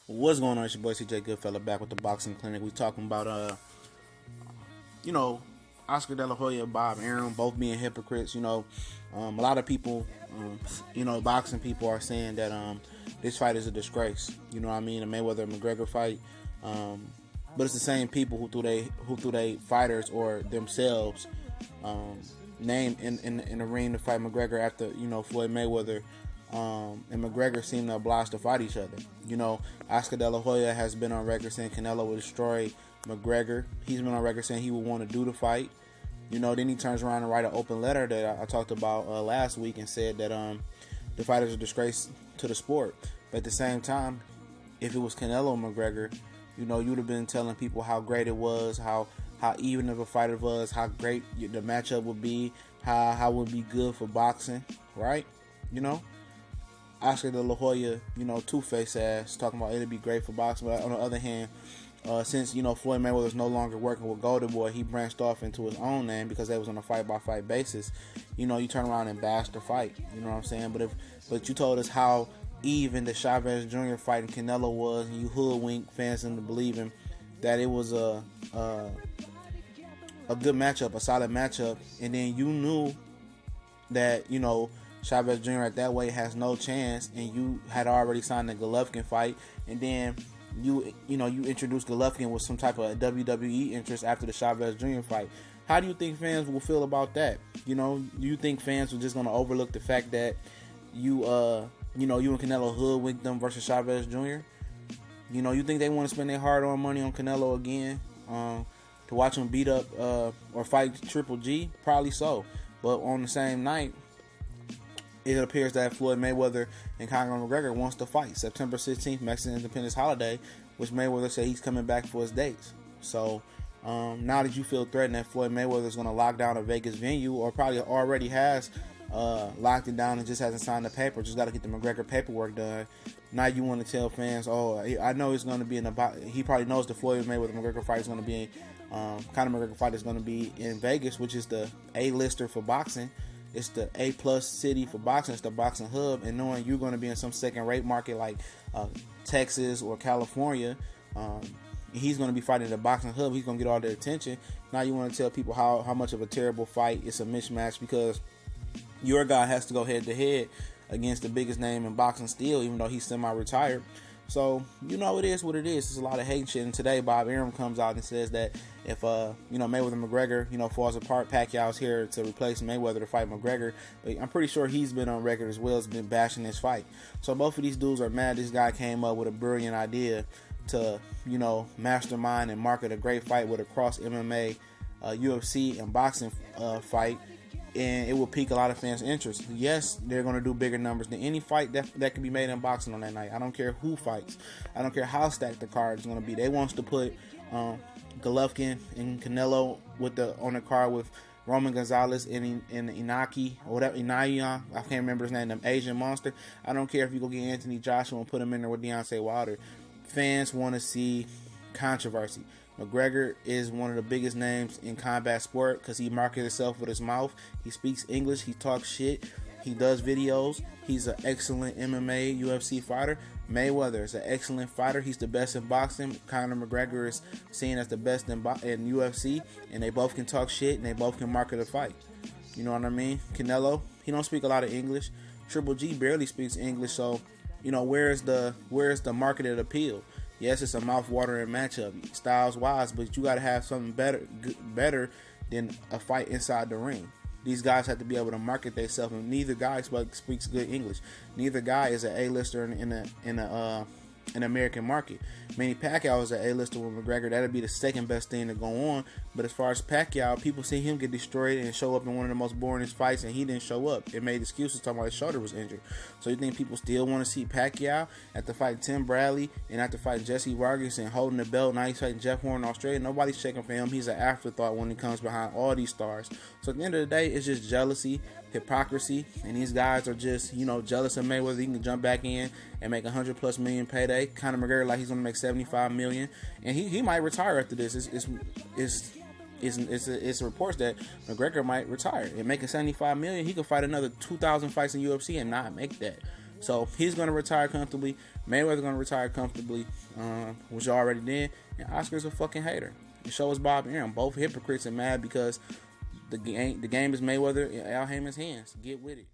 What's going on? It's your boy CJ Goodfella back with the Boxing Clinic. We talking about you know, Oscar De La Hoya, Bob Arum, both being hypocrites. A lot of people, boxing people are saying that this fight is a disgrace. You know what I mean? The Mayweather McGregor fight. But it's the same people who threw they fighters or themselves name in the ring to fight McGregor after Floyd Mayweather and McGregor seemed to oblige to fight each other. Oscar De La Hoya has been on record saying Canelo will destroy McGregor. He's been on record saying he would want to do the fight. Then he turns around and write an open letter that I talked about last week and said that the fight is a disgrace to the sport. But at the same time, if it was Canelo McGregor, you'd have been telling people how great it was, how even of a fight it was, how great the matchup would be, how it would be good for boxing, right? Oscar De La Hoya, two-faced ass, talking about it'd be great for boxing. But on the other hand, since Floyd Mayweather is no longer working with Golden Boy, he branched off into his own name because they was on a fight-by-fight basis. You turn around and bash the fight. You know what I'm saying? But you told us how even the Chavez Jr. fight and Canelo was, and you hoodwink fans into believing that it was a good matchup, a solid matchup, and then you knew that Chavez Jr. at that weight has no chance, and you had already signed the Golovkin fight, and then you introduced Golovkin with some type of WWE interest after the Chavez Jr. fight. How do you think fans will feel about that? Do you think fans are just going to overlook the fact that you and Canelo hoodwinked them versus Chavez Jr.? You think they want to spend their hard-earned money on Canelo again to watch him beat up or fight Triple G? Probably so. But on the same night, it appears that Floyd Mayweather and Conor McGregor wants to fight September 16th, Mexican Independence holiday, which Mayweather said he's coming back for his dates. So now that you feel threatened that Floyd Mayweather is going to lock down a Vegas venue, or probably already has locked it down and just hasn't signed the paper, just got to get the McGregor paperwork done. Now you want to tell fans, I know it's going to be he probably knows the Floyd Mayweather McGregor fight is going to be Conor McGregor fight is going to be in Vegas, which is the A-lister for boxing. It's the A-plus city for boxing. It's the boxing hub. And knowing you're going to be in some second-rate market like Texas or California, he's going to be fighting the boxing hub. He's going to get all their attention. Now you want to tell people how much of a terrible fight. It's a mismatch because your guy has to go head-to-head against the biggest name in boxing still, even though he's semi-retired. So, it is what it is. There's a lot of hate shit. And today, Bob Arum comes out and says that if, Mayweather McGregor, falls apart, Pacquiao's here to replace Mayweather to fight McGregor. But I'm pretty sure he's been on record as well as been bashing this fight. So both of these dudes are mad. This guy came up with a brilliant idea to, mastermind and market a great fight with a cross MMA, UFC, and boxing fight. And it will pique a lot of fans' interest. Yes, they're going to do bigger numbers than any fight that can be made in boxing on that night. I don't care who fights. I don't care how stacked the card is going to be. They want to put Golovkin and Canelo on the card with Roman Gonzalez and Inaki or whatever, Inaya. I can't remember his name. The Asian monster. I don't care if you go get Anthony Joshua and put him in there with Deontay Wilder. Fans want to see controversy. McGregor is one of the biggest names in combat sport because he markets himself with his mouth. He speaks English. He talks shit. He does videos. He's an excellent MMA, UFC fighter. Mayweather is an excellent fighter. He's the best in boxing. Conor McGregor is seen as the best in UFC, and they both can talk shit and they both can market a fight. You know what I mean? Canelo, he don't speak a lot of English. Triple G barely speaks English, so where's the marketed appeal? Yes, it's a mouth-watering matchup, styles-wise, but you got to have something better than a fight inside the ring. These guys have to be able to market themselves, and neither guy speaks good English. Neither guy is an A-lister in the American market. Manny Pacquiao is an A-lister with McGregor. That'd be the second best thing to go on. But as far as Pacquiao, people see him get destroyed and show up in one of the most boringest fights, and he didn't show up. It made excuses talking about his shoulder was injured. So you think people still want to see Pacquiao after fighting Tim Bradley and after fighting Jesse Vargas and holding the belt? Now he's fighting Jeff Horn in Australia. Nobody's checking for him. He's an afterthought when he comes behind all these stars. So at the end of the day, it's just jealousy, hypocrisy, and these guys are just jealous of Mayweather. He can jump back in and make $100+ million payday. Conor McGregor like he's gonna make $75 million, and he might retire after this. It's reports that McGregor might retire and making $75 million. He could fight another 2,000 fights in UFC and not make that. So he's going to retire comfortably. Mayweather's going to retire comfortably, which you already did. And Oscar's a fucking hater. And so is Bob Arum. Both hypocrites and mad because the game is Mayweather in Al Heyman's hands. Get with it.